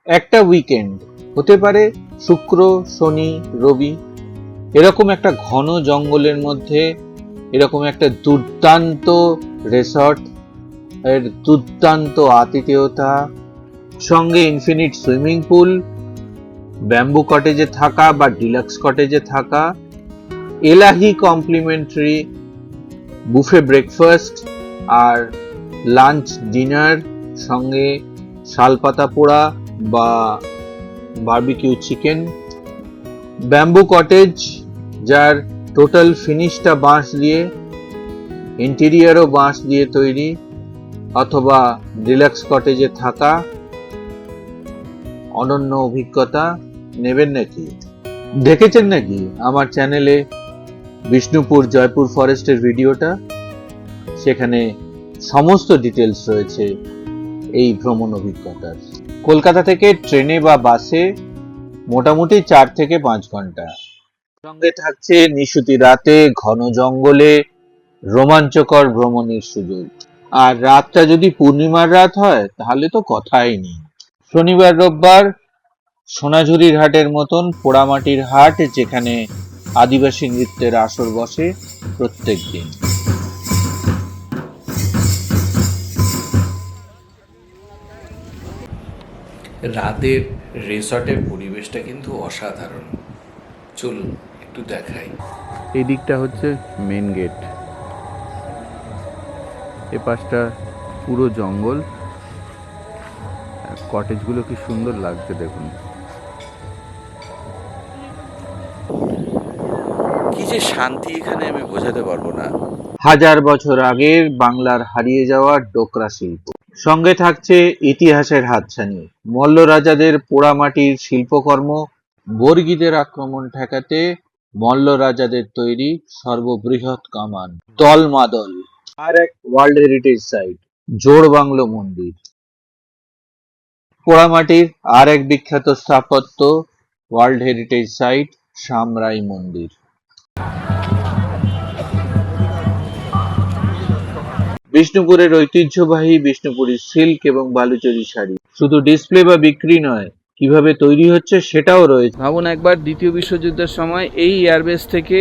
একটা উইকেন্ড হতে পারে শুক্র, শনি, রবি, এরকম একটা ঘন জঙ্গলের মধ্যে এরকম একটা দুর্দান্ত রিসর্ট এর দুর্দান্ত আতিথেয়তা, সঙ্গে ইনফিনিট সুইমিং পুল, ব্যাম্বু কটেজে থাকা বা ডিলাক্স কটেজে থাকা, এলাহি কমপ্লিমেন্টারি বুফে ব্রেকফাস্ট আর লাঞ্চ ডিনার, সঙ্গে শালপাতা পোড়া বা বারবিকিউ চিকেন, ব্যাম্বু কটেজ যার টোটাল ফিনিশটা বাঁশ দিয়ে, ইন্টেরিয়ারও বাঁশ দিয়ে তৈরি, অথবা ডিলাক্স কটেজে থাকা। অনন্য অভিজ্ঞতা নেবেন নাকি? দেখেছেন নাকি আমার চ্যানেলে বিষ্ণুপুর জয়পুর ফরেস্টের ভিডিওটা? সেখানে সমস্ত ডিটেলস রয়েছে এই ভ্রমণ অভিজ্ঞতার। কলকাতা থেকে ট্রেনে বা বাসে মোটামুটি 4 থেকে 5 ঘন্টা। সঙ্গে থাকছে নিশুতি রাতে ঘন জঙ্গলে রোমাঞ্চকর ভ্রমণের সুযোগ। আর রাতটা যদি পূর্ণিমার রাত হয় তাহলে তো কথাই নেই। শনিবার রোববার সোনাঝুরির হাটের মতন পোড়ামাটির হাট, যেখানে আদিবাসী নৃত্যের আসর বসে প্রত্যেক দিন। রাতের রিসর্টের পরিবেশটা কিন্তু অসাধারণ। চলুন একটু দেখাই। এই দিকটা হচ্ছে মেন গেট, এ পাশটা পুরো জঙ্গল। কটেজগুলো কি সুন্দর লাগছে দেখুন। কি যে শান্তি এখানে আমি বোঝাতে পারবো না। হাজার বছর আগের বাংলার হারিয়ে যাওয়া ডোকরা শিল্প, সঙ্গে থাকছে ইতিহাসের হাতছানি, মল্ল রাজাদের পোড়ামাটির শিল্পকর্ম, বর্গীদের আক্রমণ ঠেকাতে মল্ল রাজাদের তৈরি সর্ববৃহৎ কামান, দলমাদল, আর এক ওয়ার্ল্ড হেরিটেজ সাইট জোড়বাংলো মন্দির, পোড়ামাটির আর এক বিখ্যাত স্থাপত্য ওয়ার্ল্ড হেরিটেজ সাইট সামরাই মন্দির। বিষ্ণুপুরের ঐতিহ্যবাহী বিষ্ণুপুরী সিল্ক এবং বালুচরী শাড়ি শুধু ডিসপ্লে বা বিক্রি নয়, কিভাবে তৈরি হচ্ছে সেটাও রয়েছে। ভাবুন একবার দ্বিতীয় বিশ্বযুদ্ধের সময় এই এয়ারবেস থেকে,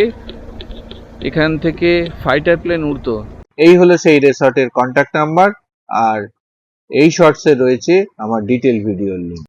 এখান থেকে ফাইটার প্লেন উড়তো। এই হলো সেই রিসর্টের কন্ট্যাক্ট নাম্বার, আর এই শর্টসে রয়েছে আমার ডিটেল ভিডিওর লিঙ্ক।